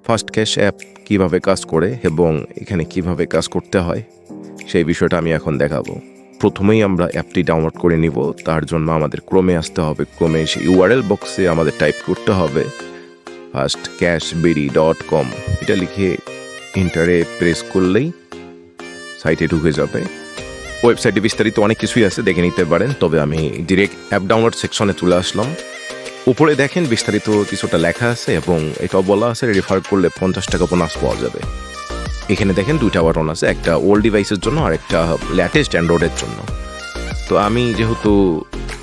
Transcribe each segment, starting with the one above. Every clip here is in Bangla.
ফাস্ট ক্যাশ অ্যাপ কিভাবে কাজ করে এবং এখানে কিভাবে কাজ করতে হয় সেই বিষয়টা আমি এখন দেখাবো। প্রথমেই আমরা অ্যাপটি ডাউনলোড করে নিব। তার জন্য আমাদের ক্রোমে আসতে হবে। ক্রোমে এসে ইউআরএল বক্সে আমাদের টাইপ করতে হবে fastcashbd.com। এটা লিখে ইন্টারে প্রেস করলেই সাইটে ঢুকে যাবে। ওয়েবসাইটে বিস্তারিত অনেক কিছুই আছে, দেখে নিতে পারেন। তবে আমি ডিরেক্ট অ্যাপ ডাউনলোড সেকশনে চলে আসলাম। উপরে দেখেন বিস্তারিত কিছুটা লেখা আছে এবং এটাও বলা আছে রেফার করলে 50 টাকা বোনাস পাওয়া যাবে। এখানে দেখেন দুইটা বাটন আছে, একটা ওল্ড ডিভাইসের জন্য আর একটা ল্যাটেস্ট অ্যান্ড্রয়েডের জন্য। তো আমি যেহেতু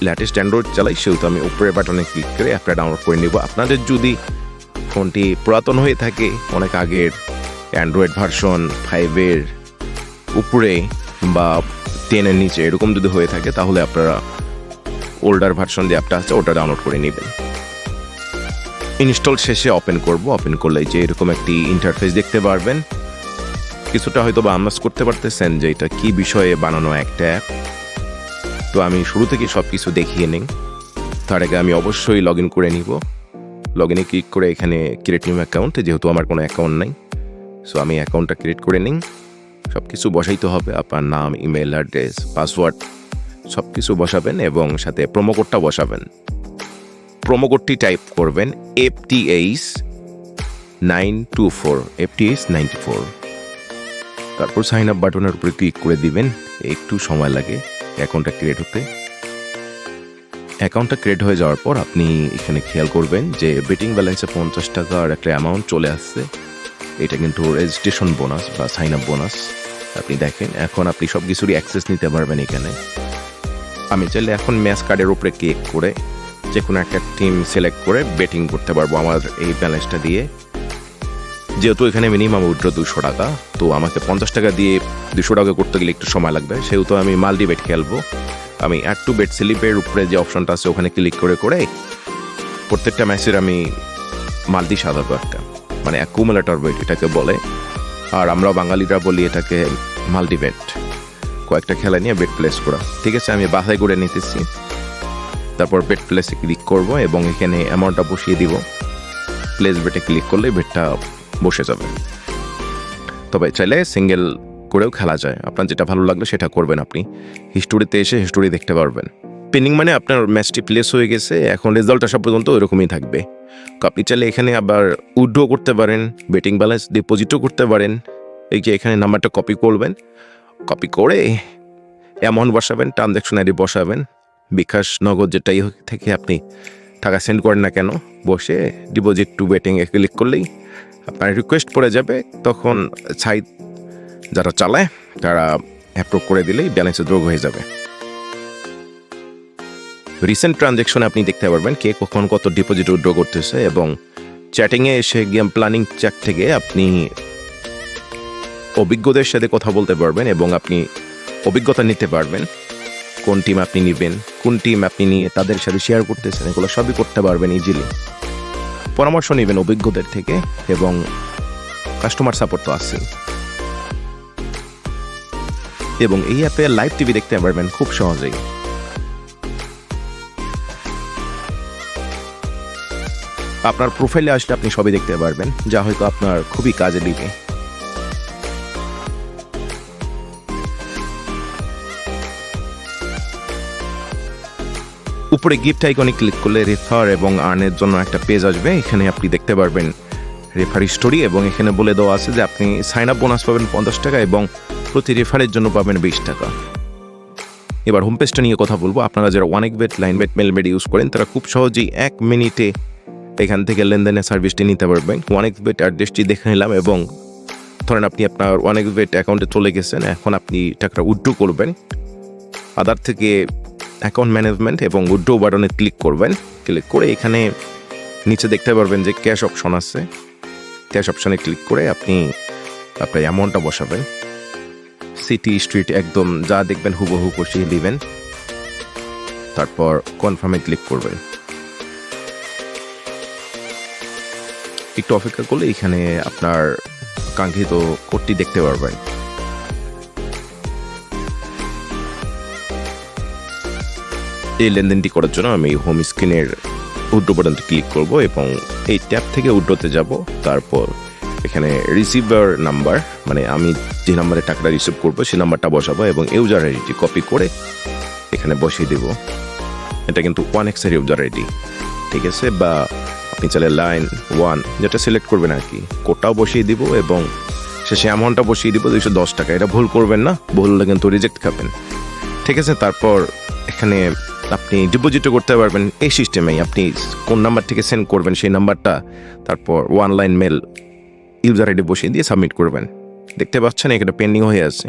ল্যাটেস্ট অ্যান্ড্রয়েড চালাই সেহেতু আমি উপরের বাটনে ক্লিক করে অ্যাপটা ডাউনলোড করে নেব। আপনাদের যদি ফোনটি পুরাতন হয়ে থাকে, অনেক আগের অ্যান্ড্রয়েড ভার্সন 5-এর উপরে বা 10-এর নিচে এরকম যদি হয়ে থাকে তাহলে আপনারা ওল্ডার ভার্সন যে অ্যাপটা আছে ওটা ডাউনলোড করে নেবেন। ইনস্টল শেষে ওপেন করব। ওপেন করলে যে এরকম একটি ইন্টারফেস দেখতে পারবেন। কিছুটা হয়তো বা আন্দাজ করতে পারতেছেন যে এটা কি বিষয়ে বানানো একটা অ্যাপ। তো আমি শুরু থেকে সব কিছু দেখিয়ে নিই। তার আগে আমি অবশ্যই লগ ইন করে নিব। লগ ইনে ক্লিক করে এখানে ক্রিয়েট নিউ অ্যাকাউন্ট, যেহেতু আমার কোনো অ্যাকাউন্ট নাই সো আমি অ্যাকাউন্টটা ক্রিয়েট করে নিই। সব কিছু বসাইতে হবে, আপনার নাম, ইমেল অ্যাড্রেস, পাসওয়ার্ড সব কিছু বসাবেন এবং সাথে প্রোমো কোডটা বসাবেন। প্রোমো কোডটি টাইপ করবেন FTH924 FTH94। তারপর সাইন আপ বাটনের উপরে ক্লিক করে দিবেন। একটু সময় লাগে অ্যাকাউন্টটা ক্রিয়েট হতে। অ্যাকাউন্টটা ক্রিয়েট হয়ে যাওয়ার পর আপনি এখানে খেয়াল করবেন যে বেটিং ব্যালেন্সে 50 টাকার একটা অ্যামাউন্ট চলে আসছে। এটা কিন্তু রেজিস্ট্রেশন বোনাস বা সাইন আপ বোনাস। আপনি দেখেন এখন আপনি সব কিছুরই অ্যাক্সেস নিতে পারবেন এখানে। আমি চাইলে এখন ম্যাচ কার্ডের উপরে ক্লিক করে যে কোনো একটা টিম সিলেক্ট করে বেটিং করতে পারবো আমার এই ব্যালেন্সটা দিয়ে। যেহেতু এখানে মিনিমাম উইথড্র 200 টাকা, তো আমাকে 50 টাকা দিয়ে 200 টাকা করতে গেলে একটু সময় লাগবে, সেহেতু আমি মাল্টি বেট খেলবো। আমি অ্যাড টু বেট স্লিপের উপরে যে অপশনটা আছে ওখানে ক্লিক করে করে প্রত্যেকটা ম্যাচের আমি মাল্টি সাজাবো একটা, মানে অ্যাকুমুলেটর বেট এটাকে বলে, আর আমরা বাঙালিরা বলি এটাকে মাল্টি বেট। কয়েকটা খেলা নিয়ে বেট প্লেস করা। ঠিক আছে, আমি বাছাই করে নিতেছি। তারপর বেট প্লেসে ক্লিক করব এবং এখানে অ্যামাউন্টটা বসিয়ে দিব। প্লেস বেটে ক্লিক করলে বেটটা বসে যাবে। তবে চাইলে সিঙ্গেল করেও খেলা যায়, আপনার যেটা ভালো লাগলো সেটা করবেন। আপনি হিস্টোরিতে এসে হিস্টোরি দেখতে পারবেন। পেন্ডিং মানে আপনার ম্যাচটি প্লেস হয়ে গেছে, এখন রেজাল্ট আসা পর্যন্ত ওইরকমই থাকবে। আপনি চাইলে এখানে আবার উইথড্র করতে পারেন, বেটিং ব্যালেন্স ডিপোজিটও করতে পারেন। এই যে এখানে নাম্বারটা কপি করবেন, কপি করে অ্যামাউন্ট বসাবেন, ট্রানজ্যাকশন আইডি বসাবেন, বিকাশ, নগদ যেটাই থেকে আপনি টাকা সেন্ড করেন না কেন, বসে ডিপোজিট টু বেটিংয়ে ক্লিক করলেই আপনার রিকোয়েস্ট পড়ে যাবে। তখন সাইট যারা চালায় তারা অ্যাপ্রুভ করে দিলেই ব্যালেন্সে যোগ হয়ে যাবে। রিসেন্ট ট্রানজ্যাকশনে আপনি দেখতে পারবেন কে কখন কত ডিপোজিট উইথড্র করতেছে এবং চ্যাটিংয়ে এসে গেম প্ল্যানিং চ্যাট থেকে আপনি অভিজ্ঞদের সাথে কথা বলতে পারবেন এবং আপনি অভিজ্ঞতা নিতে পারবেন। কোন টিম আপনি নেবেন, কোন টিম আপনি নিয়ে তাদের সাথে শেয়ার করতেছেন, এগুলো সবই করতে পারবেন ইজিলি। পরামর্শ নেবেন অভিজ্ঞদের থেকে এবং কাস্টমার সাপোর্ট তো আছেই। এবং এই অ্যাপে লাইভ টিভি দেখতে পারবেন খুব সহজেই। আপনার প্রোফাইলে আসলে আপনি সবই দেখতে পারবেন, যা হয়তো আপনার খুবই কাজে দিবে। উপরে গিফট আইকনে ক্লিক করলে রেফার এবং আর্নের জন্য একটা পেজ আসবে। এখানে আপনি দেখতে পারবেন রেফার স্টোরি এবং এখানে বলে দেওয়া আছে যে আপনি সাইন আপ বোনাস পাবেন 50 টাকা এবং প্রতি রেফারের জন্য পাবেন 20 টাকা। এবার হোম পেজটা নিয়ে কথা বলবো। আপনারা যারা OneXBet, লাইনবেট, মেলবেট ইউজ করেন তারা খুব সহজেই 1 মিনিটে এখান থেকে লেনদেনের সার্ভিসটি নিতে পারবেন। OneXBet অ্যাড্রেসটি দেখে নিলাম এবং ধরেন আপনি আপনার OneXBet অ্যাকাউন্টে চলে গেছেন, এখন আপনি টাকাটা উইথড্র করবেন। আদার থেকে অ্যাকাউন্ট ম্যানেজমেন্ট এবং উইথড্র বাটনে ক্লিক করবেন। ক্লিক করে এখানে নিচে দেখতে পারবেন যে ক্যাশ অপশন আছে। ক্যাশ অপশনে ক্লিক করে আপনি আপনার অ্যামাউন্টটা বসাবেন। সিটি, স্ট্রিট একদম যা দেখবেন হুবহু বসিয়ে দিবেন। তারপর কনফার্মে ক্লিক করবেন। একটু অপেক্ষা করলে এখানে আপনার কাঙ্ক্ষিত কোডটি দেখতে পারবেন। এই লেনদেনটি করার জন্য আমি হোম স্ক্রিনের উইথড্র বাটনটি ক্লিক করব এবং এই ট্যাব থেকে উইথড্রতে যাব। তারপর এখানে রিসিভার নাম্বার, মানে আমি যে নাম্বারে টাকাটা রিসিভ করবো সেই নাম্বারটা বসাবো এবং ইউজার আইডি কপি করে এখানে বসিয়ে দেবো। এটা কিন্তু 1x এর ইউজার আইডি, ঠিক আছে? বা আপনি চাইলে লাইন 1 যেটা সিলেক্ট করবেন আর কি, কোডটাও বসিয়ে দিব এবং শেষে অ্যামাউন্টটা বসিয়ে দিব 210 টাকা। এটা ভুল করবেন না, ভুল হলে কিন্তু রিজেক্ট খাবেন, ঠিক আছে? তারপর এখানে আপনি ডিপোজিটও করতে পারবেন এই সিস্টেমেই। আপনি কোন নাম্বার থেকে সেন্ড করবেন সেই নাম্বারটা, তারপর 1 লাইন মেল ইউজার আইডি বসিয়ে দিয়ে সাবমিট করবেন। দেখতে পাচ্ছেন এখানে পেন্ডিং হয়ে আছে।